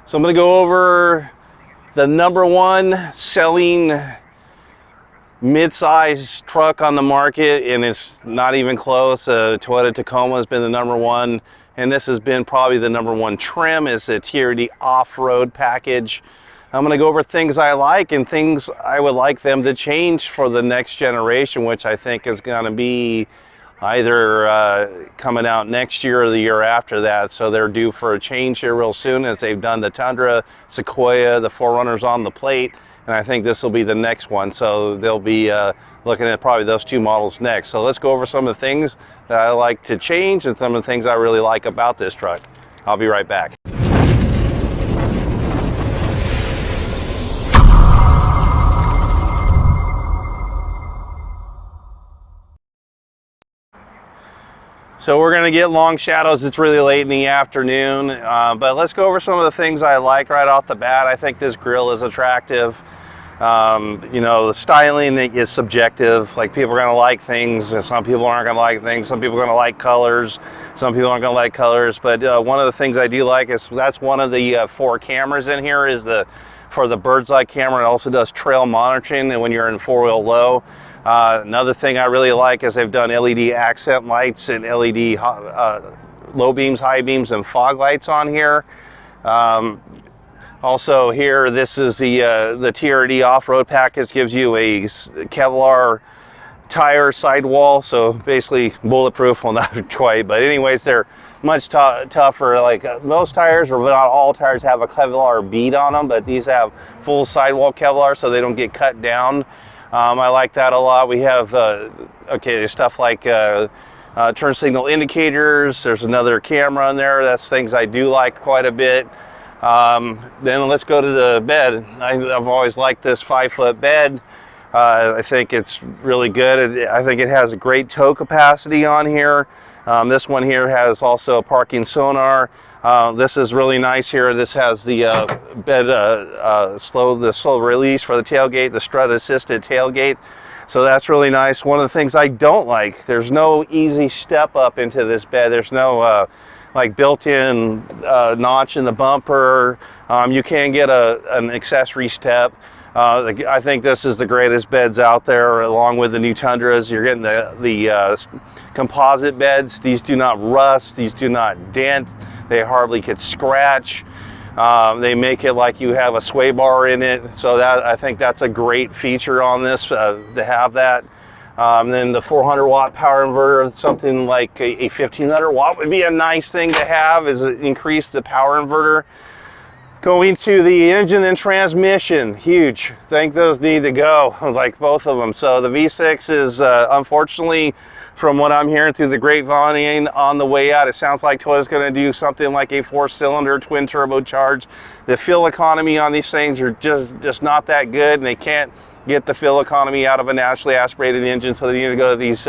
So I'm going to go over the #1 selling mid-size truck on the market, and it's not even close. Toyota Tacoma has been the #1, and this has been probably the #1 trim. Is a TRD off-road package. I'm going to go over things I like and things I would like them to change for the next generation, which I think is going to be either coming out next year or the year after that. So they're due for a change here real soon, as they've done the Tundra, Sequoia, the 4Runners on the plate, and I think this will be the next one. So they'll be looking at probably those two models next. So let's go over some of the things that I like to change and some of the things I really like about this truck. I'll be right back. So we're going to get long shadows. It's really late in the afternoon, but let's go over some of the things I like right off the bat. I think this grille is attractive. You know, the styling is subjective. Like, people are going to like things, and some people aren't going to like things. Some people are going to like colors. Some people aren't going to like colors. But one of the things I do like is that's one of the 4 cameras in here is for the bird's eye camera. It also does trail monitoring, and when you're in 4-wheel low. Another thing I really like is they've done LED accent lights and LED low beams, high beams, and fog lights on here. Also here, this is the TRD off-road package. Gives you a Kevlar tire sidewall, so basically bulletproof. Well, not quite, but anyways, they're much tougher. Like most tires, or not all tires, have a Kevlar bead on them, but these have full sidewall Kevlar, so they don't get cut down. I like that a lot. We have there's stuff like turn signal indicators. There's another camera on there. That's things I do like quite a bit. Then let's go to the bed. I've always liked this 5-foot bed. I think it's really good. I think it has a great tow capacity on here. This one here has also a parking sonar. This is really nice here. This has the bed slow release for the tailgate, the strut assisted tailgate. So that's really nice. One of the things I don't like, there's no easy step up into this bed. There's no like built-in notch in the bumper. You can get an accessory step. I think this is the greatest beds out there, along with the new Tundras. You're getting the composite beds. These do not rust. These do not dent. They hardly get scratch. They make it like you have a sway bar in it. So I think that's a great feature on this, to have that. Then the 400-watt power inverter, something like a 1500 watt would be a nice thing to have, is increase the power inverter. Going to the engine and transmission, huge. I think those need to go, like both of them. So the V6 is unfortunately, from what I'm hearing through the grapevine on the way out, it sounds like Toyota's going to do something like a 4-cylinder twin turbocharged. The fuel economy on these things are just not that good, and they can't get the fuel economy out of a naturally aspirated engine, so they need to go to these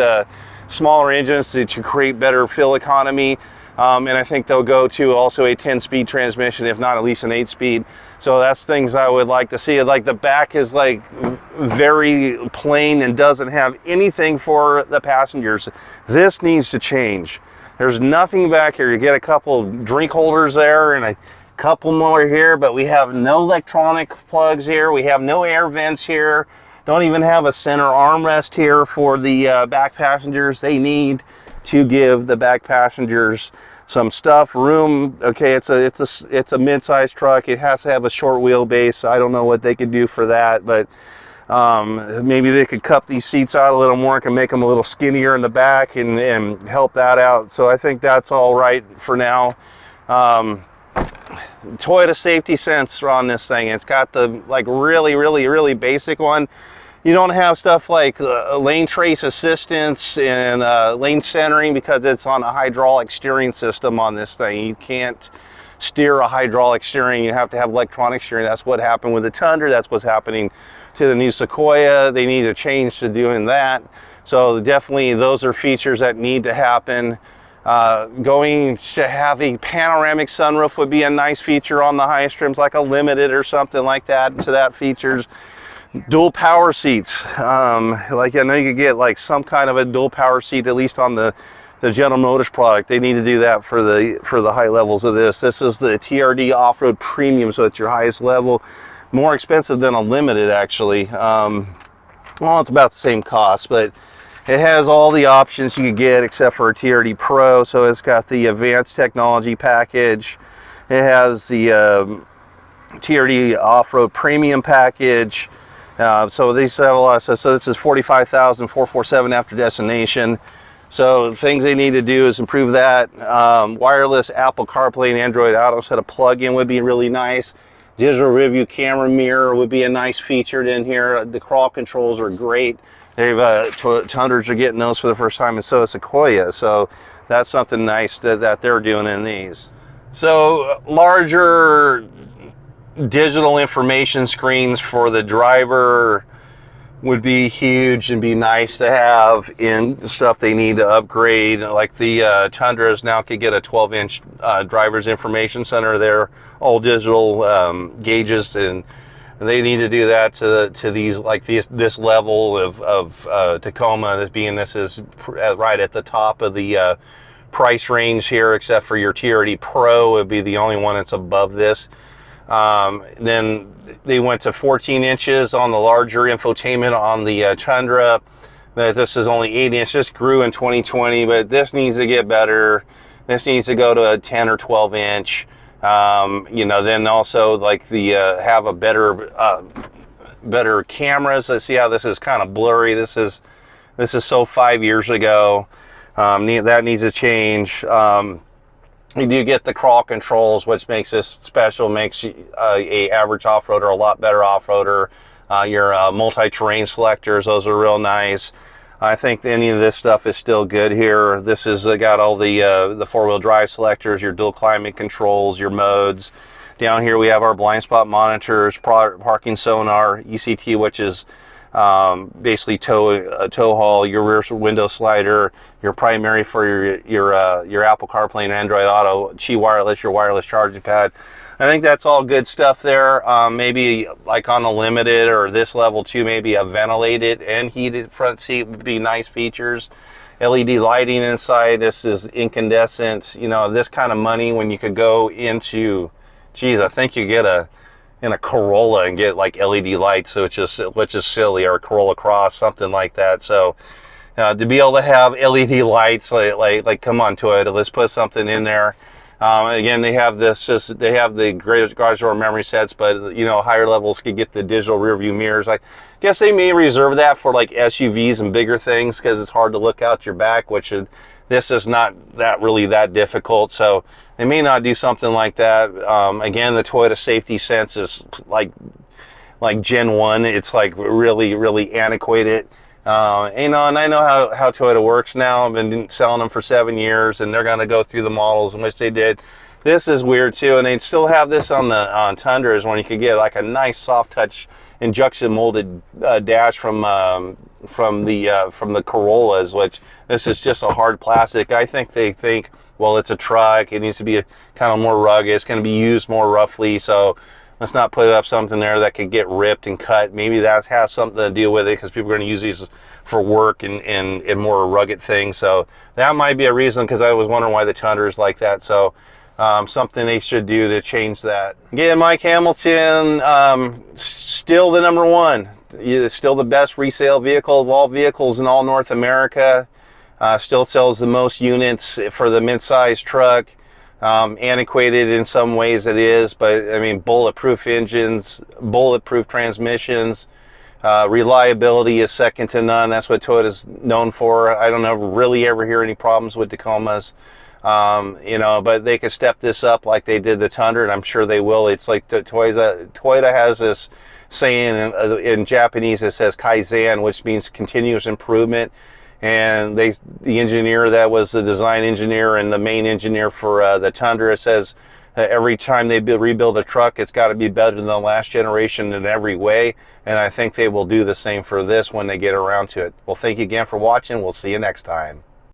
smaller engines to create better fuel economy. And I think they'll go to also a 10-speed transmission, if not at least an 8-speed. So that's things I would like to see. Like the back is like very plain and doesn't have anything for the passengers. This needs to change. There's nothing back here. You get a couple drink holders there and a couple more here, but we have no electronic plugs here. We have no air vents here. Don't even have a center armrest here for the back passengers. They need to give the back passengers some room. Okay, it's a mid-sized truck. It has to have a short wheelbase. I don't know what they could do for that, but maybe they could cut these seats out a little more and make them a little skinnier in the back and help that out. So I think that's all right for now. Toyota safety sense on this thing. It's got the like really basic one. You don't have stuff like lane trace assistance and lane centering because it's on a hydraulic steering system on this thing. You can't steer a hydraulic steering. You have to have electronic steering. That's what happened with the Tundra. That's what's happening to the new Sequoia. They need to change to doing that. So definitely those are features that need to happen. Going to have a panoramic sunroof would be a nice feature on the highest trims, like a Limited or something like that. So that features dual power seats. Like I know you could get like some kind of a dual power seat, at least on the the General Motors product. They need to do that for the high levels of this. This is the TRD Off-Road Premium, so it's your highest level. More expensive than a Limited, actually. Well, it's about the same cost, but it has all the options you could get except for a TRD Pro. So it's got the advanced technology package. It has the TRD Off-Road Premium package. So these have a lot of stuff. So this is $45,447 after destination. So things they need to do is improve that. Wireless Apple CarPlay and Android Auto set a plug-in would be really nice. Digital rear view camera mirror would be a nice featured in here. The crawl controls are great. They've Tundras are getting those for the first time, and so is Sequoia. So that's something nice that they're doing in these. So larger digital information screens for the driver would be huge and be nice to have in stuff they need to upgrade. Like the Tundras now could get a 12-inch driver's information center there, all digital gauges, and they need to do that to these, like this level of Tacoma. This is right at the top of the price range here, except for your TRD Pro would be the only one that's above this. Then they went to 14 inches on the larger infotainment on the Tundra. This is only 8 inches. This grew in 2020, but this needs to get better. This needs to go to a 10 or 12 inch. You know, then also like the have a better cameras. Let's see how this is kind of blurry. This is so 5 years ago. That needs to change. You do get the crawl controls, which makes this special, makes a average off-roader a lot better off-roader. Your multi-terrain selectors, those are real nice. I think any of this stuff is still good here. This has got all the four-wheel drive selectors, your dual climate controls, your modes. Down here we have our blind spot monitors, parking sonar, ECT, which is basically tow haul, your rear window slider, your primary for your Apple CarPlay and Android Auto, Qi Wireless, your wireless charging pad. I think that's all good stuff there. Maybe like on a Limited or this level too, maybe a ventilated and heated front seat would be nice features. LED lighting inside. This is incandescent. You know, this kind of money when you could go into, geez, I think you get in a Corolla and get like LED lights, so which is silly, or a Corolla Cross, something like that. So to be able to have LED lights, like come on Toyota, let's put something in there. Again, they have they have the great garage door memory sets, but you know, higher levels could get the digital rear view mirrors. I guess they may reserve that for like SUVs and bigger things because it's hard to look out your back, this is not really that difficult. So they may not do something like that. Again, the Toyota Safety Sense is like Gen 1. It's like really antiquated. You know, and I know how Toyota works now. I've been selling them for 7 years, and they're going to go through the models in which they did. This is weird too, and they'd still have this on Tundras when you could get like a nice soft touch injection molded dash from the Corollas, which this is just a hard plastic. I think they think, well, it's a truck, it needs to be kind of more rugged, it's going to be used more roughly, so let's not put up something there that could get ripped and cut. Maybe that has something to do with it because people are going to use these for work and more rugged things. So that might be a reason, because I was wondering why the Tundra is like that. So something they should do to change that. Again, Mike Hamilton, still the number one. Still the best resale vehicle of all vehicles in all North America. Still sells the most units for the mid-size truck. Antiquated in some ways it is, but I mean, bulletproof engines, bulletproof transmissions, reliability is second to none. That's what Toyota's known for. I don't ever really ever hear any problems with Tacomas. You know, but they could step this up like they did the Tundra, and I'm sure they will. It's like Toyota has this saying in Japanese, it says Kaizen, which means continuous improvement. And the engineer that was the design engineer and the main engineer for the Tundra says that every time they rebuild a truck, it's got to be better than the last generation in every way. And I think they will do the same for this when they get around to it. Well, thank you again for watching. We'll see you next time.